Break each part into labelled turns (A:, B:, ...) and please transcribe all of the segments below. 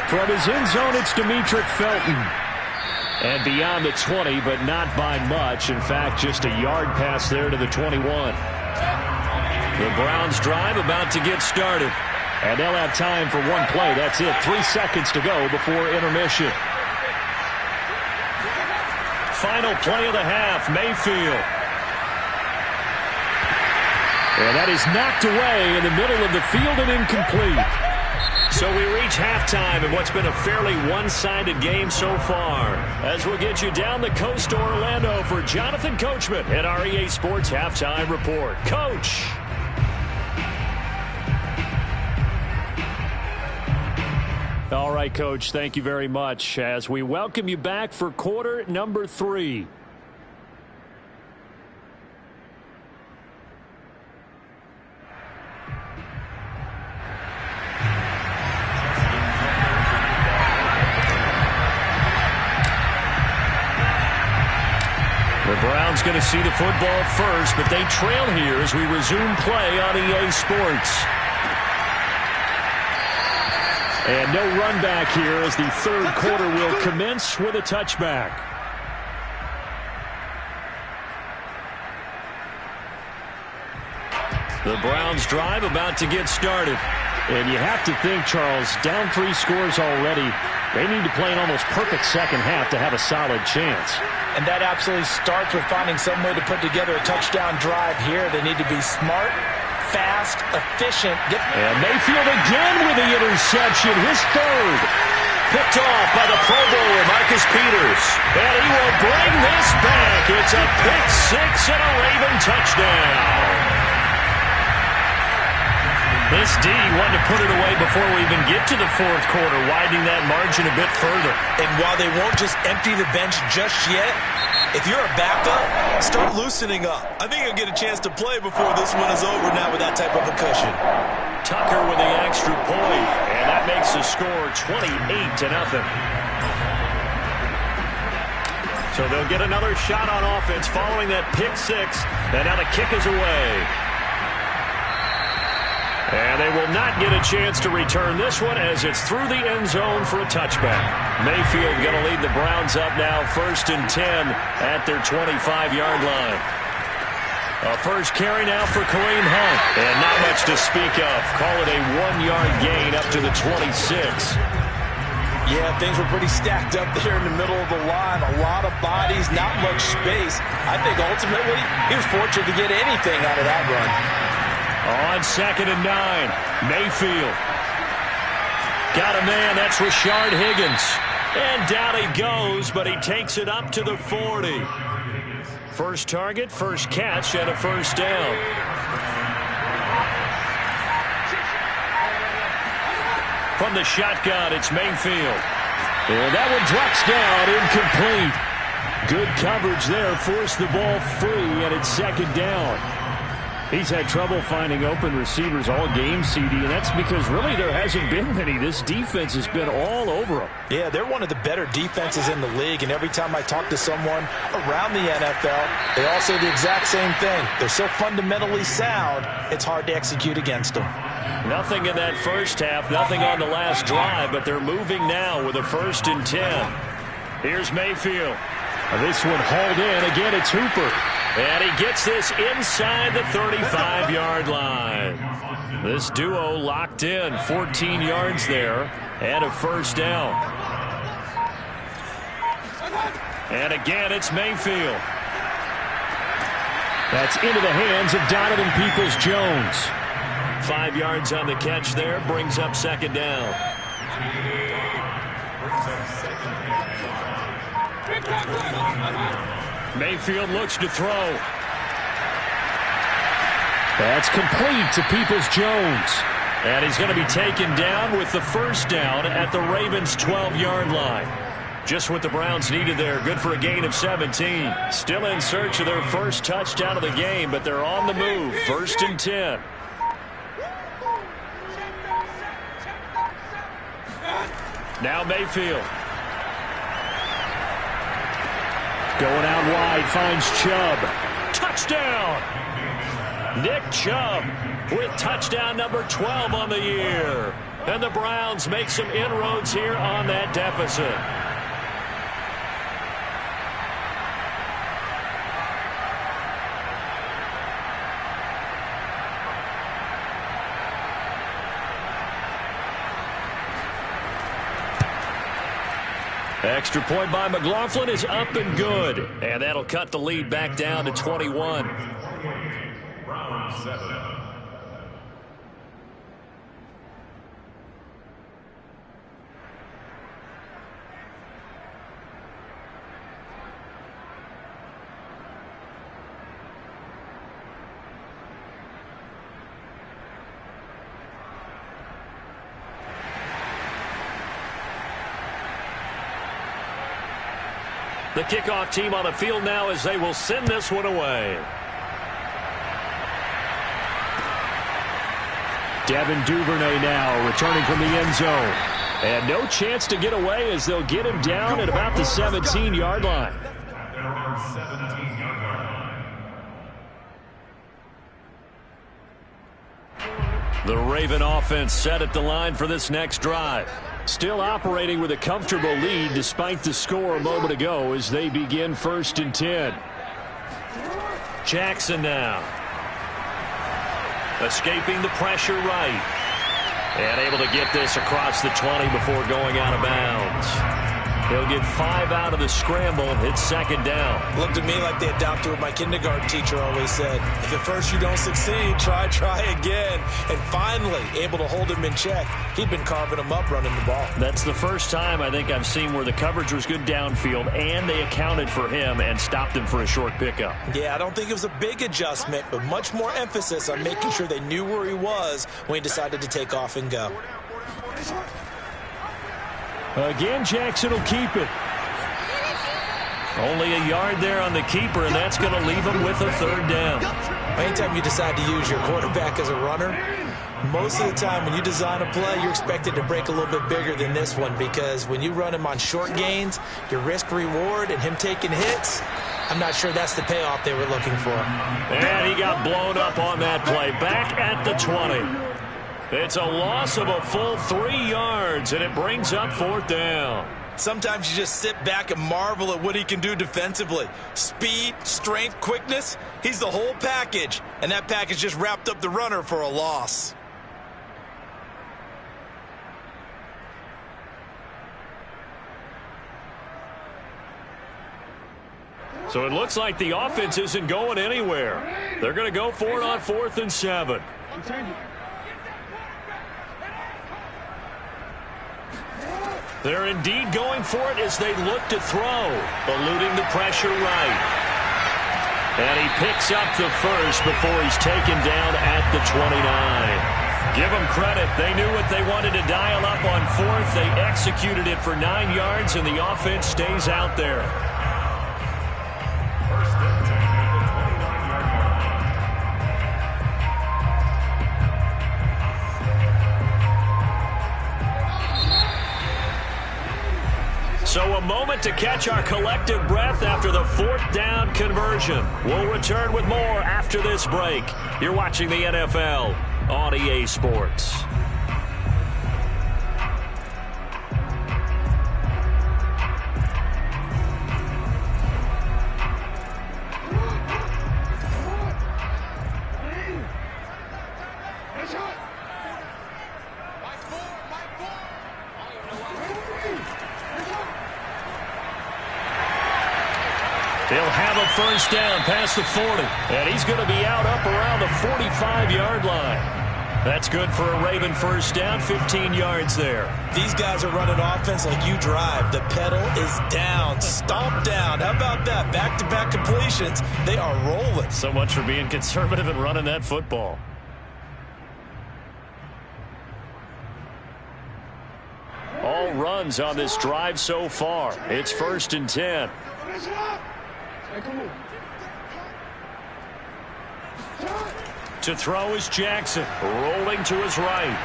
A: From his end zone, it's Demetric Felton. And beyond the 20, but not by much. In fact, just a yard pass there to the 21. The Browns drive about to get started. And they'll have time for one play. That's it. 3 seconds to go before intermission. Final play of the half, Mayfield. And that is knocked away in the middle of the field and incomplete. So we reach halftime in what's been a fairly one-sided game so far. As we'll get you down the coast to Orlando for Jonathan Coachman at our EA Sports Halftime Report. Coach. All right, Coach, thank you very much as we welcome you back for quarter number 3. The Browns going to see the football first, but they trail here as we resume play on EA Sports. And no run back here as the third quarter will commence with a touchback. The Browns drive about to get started. And you have to think, Charles, down 3 scores already. They need to play an almost perfect second half to have a solid chance.
B: And that absolutely starts with finding some way to put together a touchdown drive here. They need to be smart, fast, efficient.
A: And Mayfield again with the interception, his third. Picked off by the Pro Bowler, Marcus Peters. And he will bring this back. It's a pick 6 and a Raven touchdown. This D wanted to put it away before we even get to the fourth quarter, widening that margin a bit further.
B: And while they won't just empty the bench just yet, if you're a backup, start loosening up. I think you'll get a chance to play before this one is over now with that type of a cushion.
A: Tucker with the extra point, and that makes the score 28-0. So they'll get another shot on offense following that pick 6, and now the kick is away. And they will not get a chance to return this one as it's through the end zone for a touchback. Mayfield going to lead the Browns up now 1st and 10 at their 25-yard line. A first carry now for Kareem Hunt. And not much to speak of. Call it a 1-yard gain up to the 26.
B: Yeah, things were pretty stacked up there in the middle of the line. A lot of bodies, not much space. I think ultimately he was fortunate to get anything out of that run.
A: On 2nd and 9, Mayfield. Got a man, that's Rashard Higgins. And down he goes, but he takes it up to the 40. First target, first catch, and a first down. From the shotgun, it's Mayfield. And that one drops down, incomplete. Good coverage there, forced the ball free, and it's 2nd down. He's had trouble finding open receivers all game, CD, and that's because really there hasn't been many. This defense has been all over them.
B: Yeah, they're one of the better defenses in the league, and every time I talk to someone around the NFL, they all say the exact same thing. They're so fundamentally sound, it's hard to execute against them.
A: Nothing in that first half, nothing on the last drive, but they're moving now with a 1st and 10. Here's Mayfield. This one hauled in. Again, it's Hooper. And he gets this inside the 35-yard line. This duo locked in, 14 yards there, and a first down. And again, it's Mayfield. That's into the hands of Donovan Peoples-Jones. 5 yards on the catch there, brings up 2nd down. Mayfield looks to throw. That's complete to Peoples-Jones. And he's going to be taken down with the first down at the Ravens' 12-yard line. Just what the Browns needed there. Good for a gain of 17. Still in search of their first touchdown of the game, but they're on the move. 1st and 10. Now Mayfield. Going out wide, finds Chubb. Touchdown! Nick Chubb with touchdown number 12 on the year. And the Browns make some inroads here on that deficit. Extra point by McLaughlin is up and good. And that'll cut the lead back down to 21.
C: Round 7.
A: The kickoff team on the field now as they will send this one away. Devin Duvernay now returning from the end zone. And no chance to get away as they'll get him down at about the 17-yard line. The Raven offense set at the line for this next drive. Still operating with a comfortable lead despite the score a moment ago as they begin 1st and 10. Jackson now. Escaping the pressure right. And able to get this across the 20 before going out of bounds. He'll get 5 out of the scramble and hit 2nd down.
B: Looked to me like they adopted what my kindergarten teacher always said. If at first you don't succeed, try again. And finally, able to hold him in check. He'd been carving him up running the ball.
A: That's the first time I think I've seen where the coverage was good downfield and they accounted for him and stopped him for a short pickup.
B: Yeah, I don't think it was a big adjustment, but much more emphasis on making sure they knew where he was when he decided to take off and go.
A: Again, Jackson will keep it. Only a yard there on the keeper, and that's going to leave him with a 3rd down.
B: Anytime you decide to use your quarterback as a runner, most of the time when you design a play, you're expected to break a little bit bigger than this one because when you run him on short gains, your risk-reward and him taking hits, I'm not sure that's the payoff they were looking for.
A: And he got blown up on that play. Back at the 20. It's a loss of a full 3 yards, and it brings up 4th down.
B: Sometimes you just sit back and marvel at what he can do defensively. Speed, strength, quickness, he's the whole package. And that package just wrapped up the runner for a loss.
A: So it looks like the offense isn't going anywhere. They're going to go for it on 4th and 7. They're indeed going for it as they look to throw, eluding the pressure right. And he picks up the first before he's taken down at the 29. Give them credit. They knew what they wanted to dial up on 4th. They executed it for 9 yards, and the offense stays out there. So a moment to catch our collective breath after the 4th down conversion. We'll return with more after this break. You're watching the NFL on EA Sports. They'll have a 1st down past the 40. And he's going to be out up around the 45-yard line. That's good for a Raven 1st down, 15 yards there.
B: These guys are running offense like you drive. The pedal is down, stomp down. How about that? Back-to-back completions. They are rolling.
A: So much for being conservative and running that football. All runs on this drive so far. It's 1st and 10. To throw is Jackson, rolling to his right.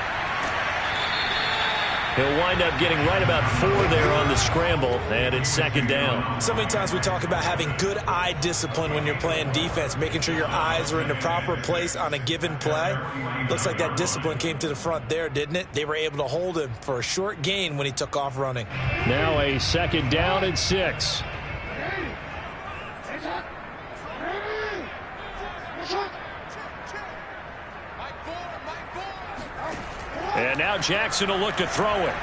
A: He'll wind up getting right about 4 there on the scramble, and it's second down.
B: So many times we talk about having good eye discipline when you're playing defense, making sure your eyes are in the proper place on a given play. Looks like that discipline came to the front there, didn't it? They were able to hold him for a short gain when he took off running.
A: Now a second down and 6. And now Jackson will look to throw it.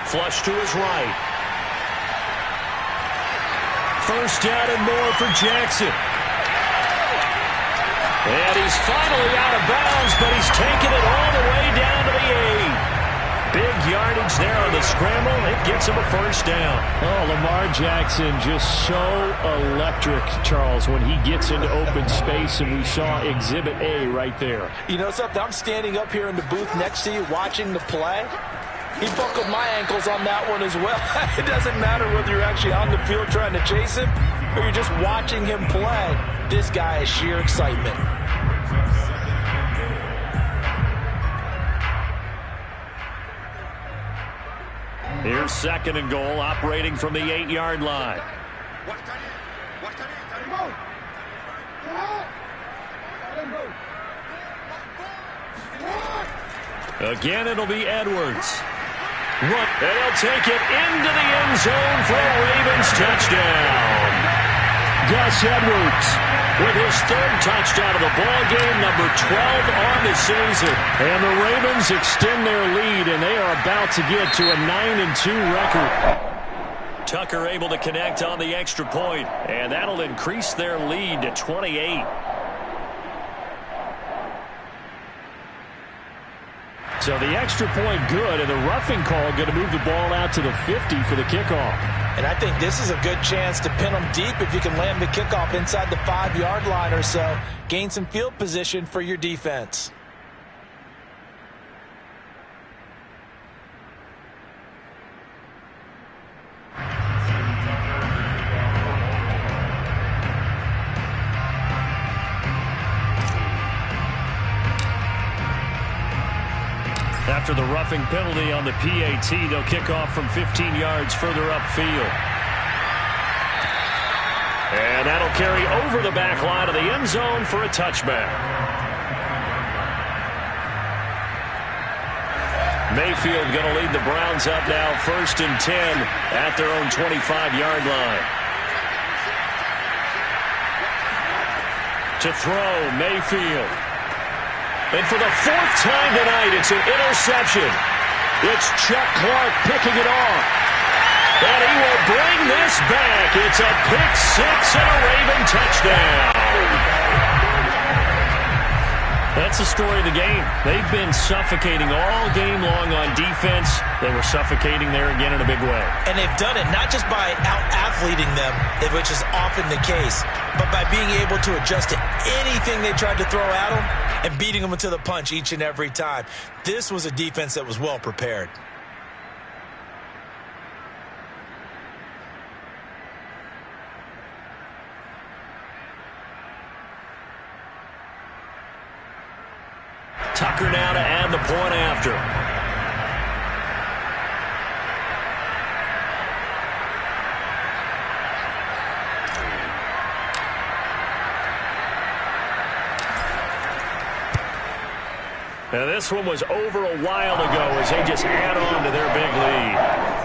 A: Flush to his right. First down and more for Jackson. And he's finally out of bounds, but he's taken it all the way down to the 8. Big yardage there on the scramble. It gets him a first down. Oh, Lamar Jackson just so electric, Charles, when he gets into open space, and we saw Exhibit A right there.
B: You know something? I'm standing up here in the booth next to you watching the play. He buckled my ankles on that one as well. It doesn't matter whether you're actually on the field trying to chase him or you're just watching him play. This guy is sheer excitement.
A: Here's second and goal, operating from the 8-yard line. Again, it'll be Edwards. And he'll take it into the end zone for a Ravens touchdown. Gus Edwards with his 3rd touchdown of the ball game, number 12 on the season. And the Ravens extend their lead, and they are about to get to a 9-2 record. Tucker able to connect on the extra point, and that'll increase their lead to 28. So the extra point good, and the roughing call going to move the ball out to the 50 for the kickoff.
B: And I think this is a good chance to pin them deep if you can land the kickoff inside the 5-yard line or so. Gain some field position for your defense.
A: After the roughing penalty on the PAT, they'll kick off from 15 yards further upfield. And that'll carry over the back line of the end zone for a touchback. Mayfield going to lead the Browns up now, 1st and 10 at their own 25-yard line. To throw, Mayfield. And for the 4th time tonight, it's an interception. It's Chuck Clark picking it off. And he will bring this back. It's a pick-6 and a Raven touchdown. That's the story of the game. They've been suffocating all game long on defense. They were suffocating there again in a big way.
B: And they've done it not just by out-athleting them, which is often the case, but by being able to adjust to anything they tried to throw at them and beating them to the punch each and every time. This was a defense that was well prepared.
A: Tucker now to add the point after. Now this one was over a while ago as they just add on to their big lead.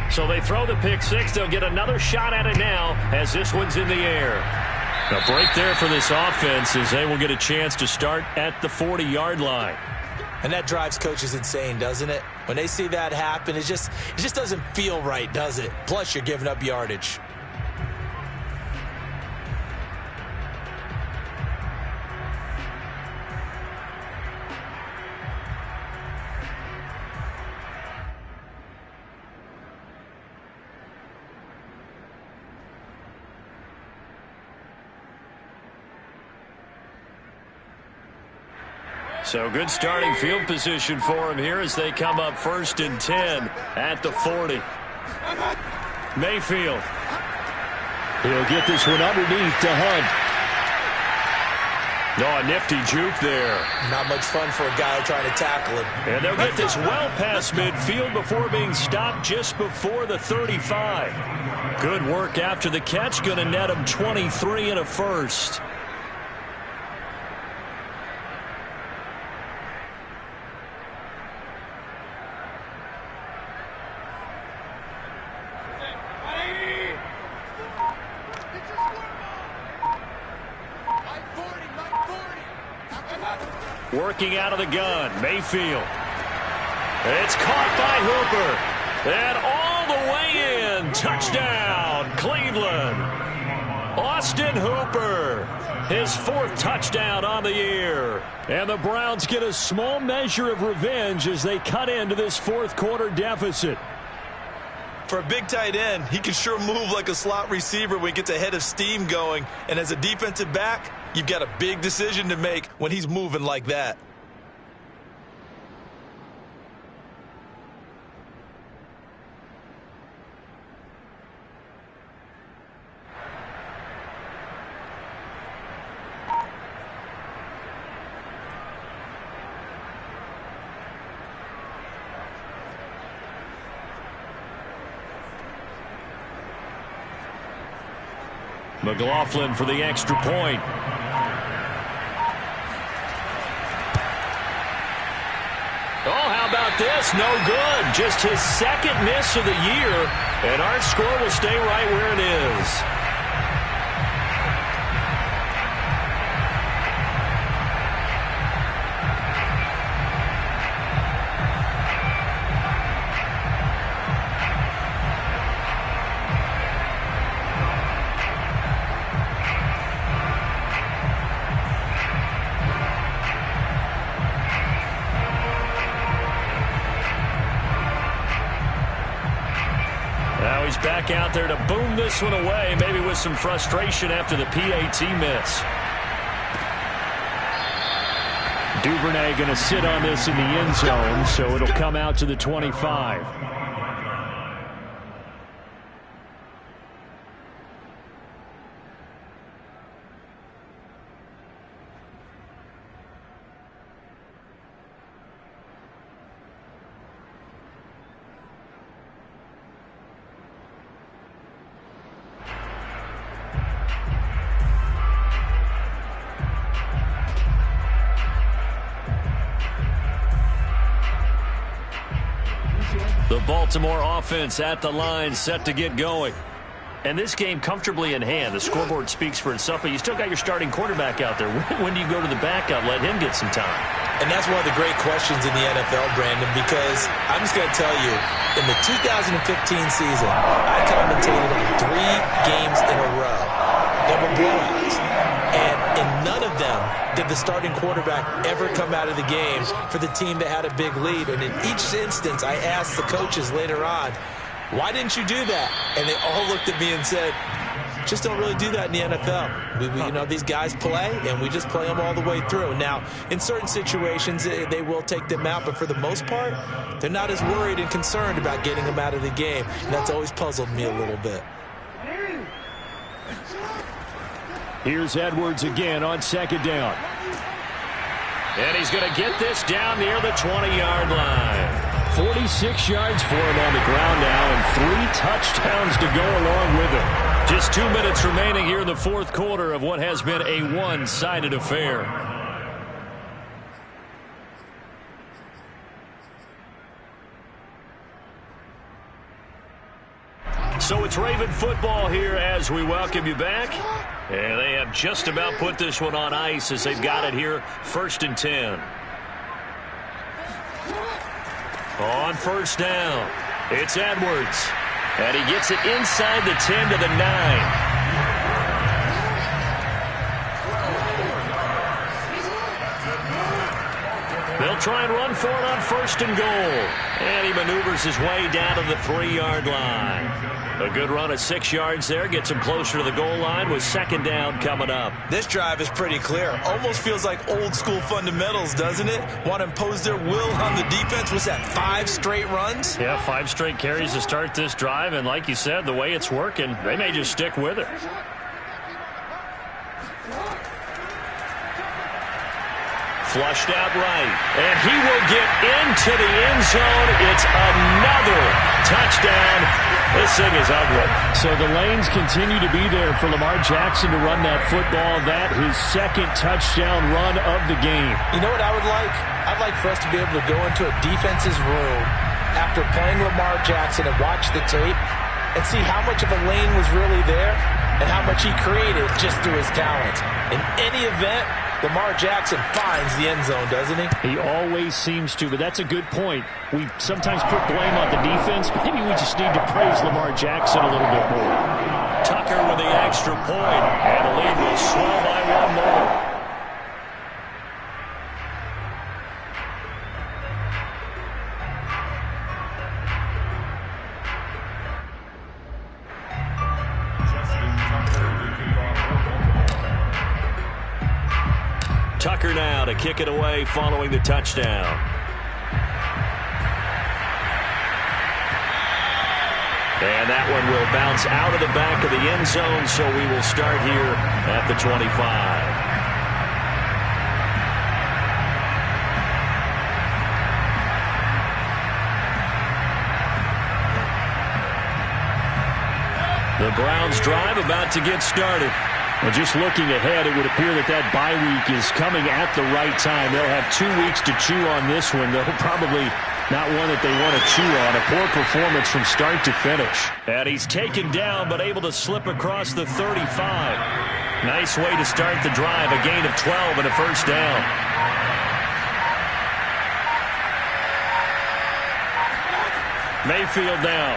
A: So they throw the pick-6. They'll get another shot at it now as this one's in the air. A break there for this offense as they will get a chance to start at the 40-yard line.
B: And that drives coaches insane, doesn't it? When they see that happen, it just doesn't feel right, does it? Plus, you're giving up yardage.
A: So good starting field position for him here as they come up 1st and 10 at the 40. Mayfield. He'll get this one underneath to Hunt. Oh, a nifty juke there.
B: Not much fun for a guy trying to tackle him.
A: And they'll get this well past midfield before being stopped just before the 35. Good work after the catch. Going to net him 23 and a first. Working out of the gun, Mayfield. It's caught by Hooper. And all the way in. Touchdown, Cleveland. Austin Hooper. His 4th touchdown on the year. And the Browns get a small measure of revenge as they cut into this 4th quarter deficit.
B: For a big tight end, he can sure move like a slot receiver when he gets a head of steam going. And as a defensive back, you've got a big decision to make when he's moving like that.
A: McLaughlin for the extra point. Oh, how about this? No good. Just his 2nd miss of the year. And our score will stay right where it is. Back out there to boom this one away, maybe with some frustration after the PAT miss. Duvernay going to sit on this in the end zone, so it'll come out to the 25. The Baltimore offense at the line, set to get going. And this game comfortably in hand. The scoreboard speaks for itself, but you still got your starting quarterback out there. When do you go to the backup? Let him get some time.
B: And that's one of the great questions in the NFL, Brandon, because I'm just going to tell you, in the 2015 season, I commentated on 3 games in a row that were blowouts. And in none of them did the starting quarterback ever come out of the game for the team that had a big lead. And in each instance, I asked the coaches later on, why didn't you do that? And they all looked at me and said, just don't really do that in the NFL. You know, these guys play, and we just play them all the way through. Now, in certain situations, they will take them out, but for the most part, they're not as worried and concerned about getting them out of the game. And that's always puzzled me a little bit.
A: Here's Edwards again on 2nd down. And he's going to get this down near the 20-yard line. 46 yards for him on the ground now, and 3 touchdowns to go along with it. Just 2 minutes remaining here in the 4th quarter of what has been a one-sided affair. So it's Raven football here as we welcome you back. And they have just about put this one on ice as they've got it here, 1st and 10. On 1st down, it's Edwards. And he gets it inside the 10 to the 9. They'll try and run for it on 1st and goal. And he maneuvers his way down to the 3-yard line. A good run of 6 yards there. Gets him closer to the goal line with 2nd down coming up.
B: This drive is pretty clear. Almost feels like old school fundamentals, doesn't it? Want to impose their will on the defense. Was that 5 straight runs?
A: Yeah, 5 straight carries to start this drive. And like you said, the way it's working, they may just stick with it. Flushed out right, and he will get into the end zone. It's another touchdown. This thing is ugly.
D: So the lanes continue to be there for Lamar Jackson to run that football. That his 2nd touchdown run of the game.
B: You know what I would like? I'd like for us to be able to go into a defense's room after playing Lamar Jackson and watch the tape and see how much of a lane was really there and how much he created just through his talent. In any event, Lamar Jackson finds the end zone, doesn't he?
D: He always seems to, but that's a good point. We sometimes put blame on the defense. Maybe we just need to praise Lamar Jackson a little bit more.
A: Tucker with the extra point, and the lead will swell by 1 more. Tucker now to kick it away following the touchdown. And that one will bounce out of the back of the end zone, so we will start here at the 25. The Browns drive about to get started. Well, just looking ahead, it would appear that that bye week is coming at the right time. They'll have 2 weeks to chew on this one. They'll probably not one that they want to chew on. A poor performance from start to finish. And he's taken down, but able to slip across the 35. Nice way to start the drive. A gain of 12 and a 1st down. Mayfield now.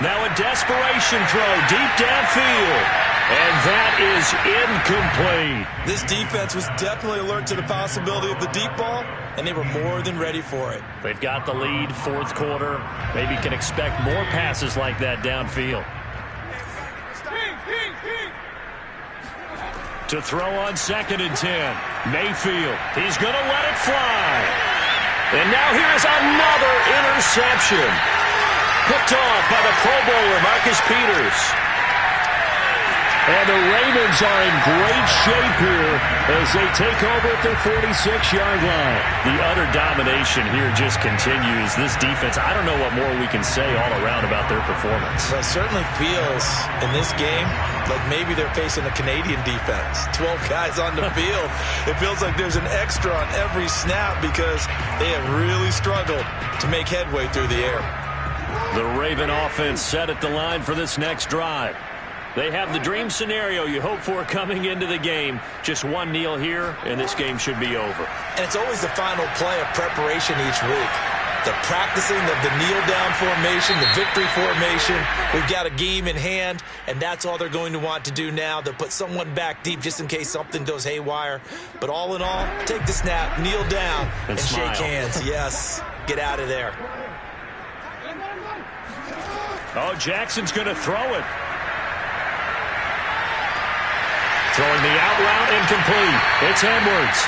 A: Now a desperation throw deep downfield. And that is incomplete.
B: This defense was definitely alert to the possibility of the deep ball, and they were more than ready for it.
A: They've got the lead, 4th quarter. Maybe can expect more passes like that downfield. To throw on 2nd and 10. Mayfield, he's going to let it fly. And now here's another interception. Picked off by the Pro Bowler, Marcus Peters. And the Ravens are in great shape here as they take over at their 46-yard line. The utter domination here just continues. This defense, I don't know what more we can say all around about their performance.
B: Well, it certainly feels in this game like maybe they're facing a Canadian defense. 12 guys on the field. It feels like there's an extra on every snap because they have really struggled to make headway through the air.
A: The Raven offense set at the line for this next drive. They have the dream scenario you hope for coming into the game. Just one kneel here, and this game should be over.
B: And it's always the final play of preparation each week. The practicing of the kneel-down formation, the victory formation. We've got a game in hand, and that's all they're going to want to do now. They'll put someone back deep just in case something goes haywire. But all in all, take the snap, kneel down, and shake hands. Yes, get out of there.
A: Oh, Jackson's going to throw it. Throwing the out route incomplete. It's Edwards.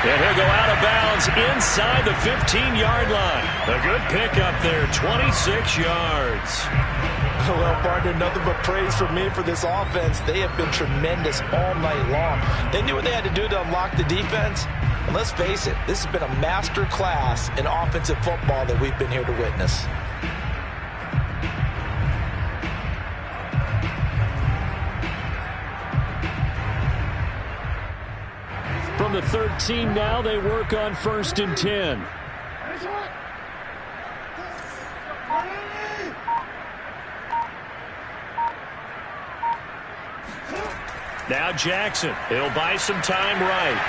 A: And he'll go out of bounds inside the 15-yard line. A good pickup there, 26 yards.
B: Well, partner, nothing but praise from me for this offense. They have been tremendous all night long. They knew what they had to do to unlock the defense. And let's face it, this has been a master class in offensive football that we've been here to witness.
D: From the 13 now, they work on 1st and 10.
A: Now Jackson. He'll buy some time right.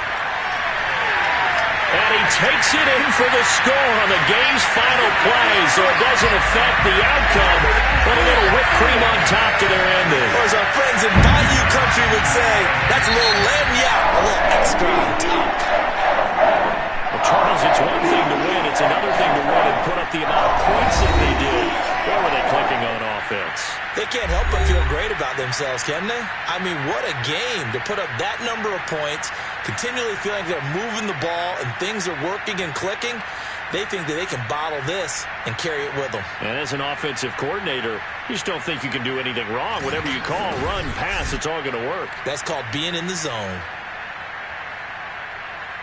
A: And he takes it in for the score on the game's final play, so it doesn't affect the outcome, but a little whipped cream on top to their ending.
B: Or as our friends in Bayou Country would say, that's a little lagniappe, a little extra on top.
A: Well, Charles, it's one thing to win. It's another thing to win and put up the amount of points that they did. Where were they clicking on offense?
B: They can't help but feel great about themselves, can they? I mean, what a game to put up that number of points, continually feeling like they're moving the ball and things are working and clicking. They think that they can bottle this and carry it with them.
A: And as an offensive coordinator, you just don't think you can do anything wrong. Whatever you call, run, pass, it's all going to work.
B: That's called being in the zone.